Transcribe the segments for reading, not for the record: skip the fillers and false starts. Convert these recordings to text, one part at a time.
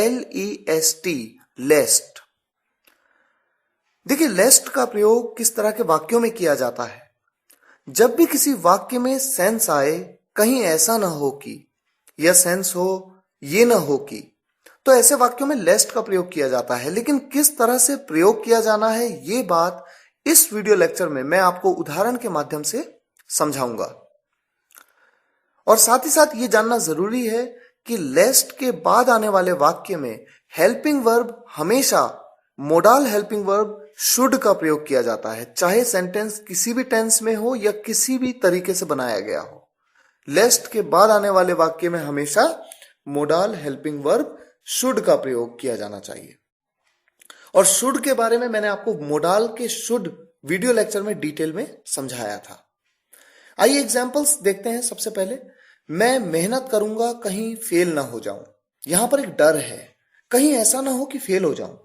L-E-S-T, लेस्ट। देखिए, लेस्ट का प्रयोग किस तरह के वाक्यों में किया जाता है। जब भी किसी वाक्य में सेंस आए, कहीं ऐसा ना हो कि, या सेंस हो ये ना हो कि, तो ऐसे वाक्यों में लेस्ट का प्रयोग किया जाता है। लेकिन किस तरह से प्रयोग किया जाना है, ये बात इस वीडियो लेक्चर में मैं आपको उदाहरण के माध्यम से समझाऊंगा। और साथ ही साथ ये जानना जरूरी है कि लेस्ट के बाद आने वाले वाक्य में हेल्पिंग वर्ब हमेशा मोडाल हेल्पिंग वर्ब शुड का प्रयोग किया जाता है, चाहे सेंटेंस किसी भी टेंस में हो या किसी भी तरीके से बनाया गया हो। लेस्ट के बाद आने वाले वाक्य में हमेशा मोडाल हेल्पिंग वर्ब शुड का प्रयोग किया जाना चाहिए। और शुड के बारे में मैंने आपको मोडाल के शुड वीडियो लेक्चर में डिटेल में समझाया था। आइए एग्जांपल्स देखते हैं। सबसे पहले, मैं मेहनत करूंगा कहीं फेल ना हो जाऊं। यहां पर एक डर है, कहीं ऐसा ना हो कि फेल हो जाऊं,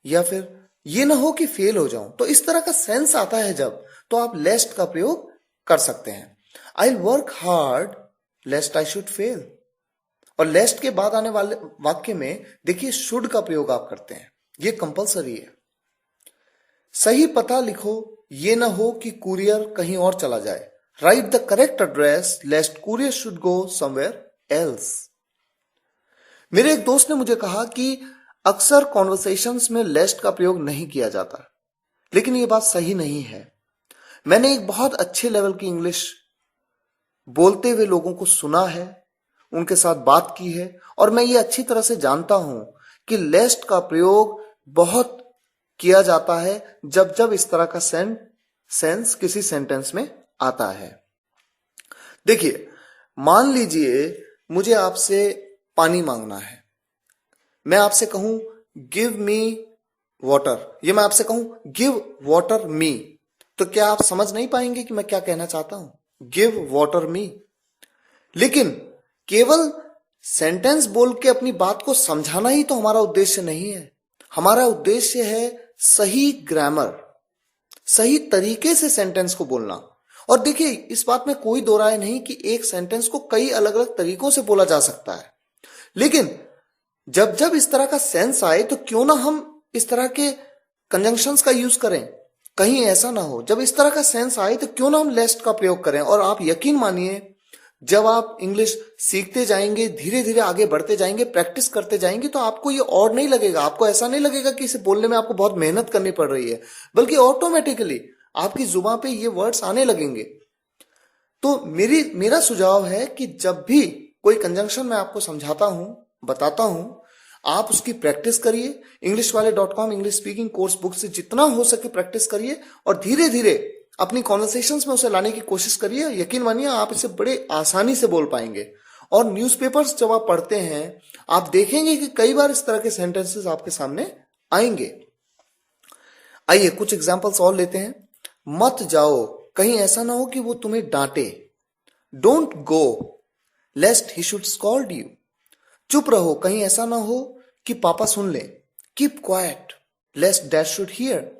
या फिर ये ना हो कि फेल हो जाऊं। तो इस तरह का सेंस आता है जब, तो आप लेस्ट का प्रयोग कर सकते हैं। I will work hard लेस्ट I should fail. और लेस्ट के बाद आने वाले वाक्य में देखिए शुड का प्रयोग आप करते हैं, ये कंपलसरी है। सही पता लिखो, ये ना हो कि कुरियर कहीं और चला जाए। Write the correct address lest courier should go somewhere else. मेरे एक दोस्त ने मुझे कहा कि अक्सर कॉन्वर्सेशंस में लेस्ट का प्रयोग नहीं किया जाता, लेकिन ये बात सही नहीं है। मैंने एक बहुत अच्छे लेवल की इंग्लिश बोलते हुए लोगों को सुना है, उनके साथ बात की है, और मैं ये अच्छी तरह से जानता हूं कि लेस्ट का प्रयोग बहुत किया जाता है जब जब इस तरह का सेंस किसी सेंटेंस में आता है। देखिए, मान लीजिए मुझे आपसे पानी मांगना है। मैं आपसे कहूं गिव मी वाटर, ये मैं आपसे कहूं गिव वाटर मी, तो क्या आप समझ नहीं पाएंगे कि मैं क्या कहना चाहता हूं? गिव वाटर मी। लेकिन केवल सेंटेंस बोल के अपनी बात को समझाना ही तो हमारा उद्देश्य नहीं है। हमारा उद्देश्य है सही ग्रामर, सही तरीके से सेंटेंस को बोलना। और देखिए, इस बात में कोई दो राय नहीं कि एक सेंटेंस को कई अलग अलग तरीकों से बोला जा सकता है। लेकिन जब जब इस तरह का सेंस आए, तो क्यों ना हम इस तरह के कंजंक्शंस का यूज करें। कहीं ऐसा ना हो, जब इस तरह का सेंस आए तो क्यों ना हम लेस्ट का प्रयोग करें। और आप यकीन मानिए, जब आप इंग्लिश सीखते जाएंगे, धीरे धीरे आगे बढ़ते जाएंगे, प्रैक्टिस करते जाएंगे, तो आपको ये और नहीं लगेगा, आपको ऐसा नहीं लगेगा कि इसे बोलने में आपको बहुत मेहनत करनी पड़ रही है, बल्कि ऑटोमेटिकली आपकी जुबान पे ये वर्ड्स आने लगेंगे। तो मेरा सुझाव है कि जब भी कोई कंजंक्शन मैं आपको समझाता हूं, बताता हूं, आप उसकी प्रैक्टिस करिए। englishwale.com English speaking course book से जितना हो सके प्रैक्टिस करिए, और धीरे धीरे अपनी कॉन्वर्सेशंस में उसे लाने की कोशिश करिए। यकीन मानिए, आप इसे बड़े आसानी से बोल पाएंगे। और न्यूज़पेपर्स जब आप पढ़ते हैं, आप देखेंगे कि कई बार इस तरह के सेंटेंसेस आपके सामने आएंगे। आइए कुछ एग्जांपल्स और लेते हैं। मत जाओ, कहीं ऐसा ना हो कि वो तुम्हें डांटे। Don't go lest he should scold you. चुप रहो, कहीं ऐसा ना हो कि पापा सुन ले। Keep quiet lest dad should here.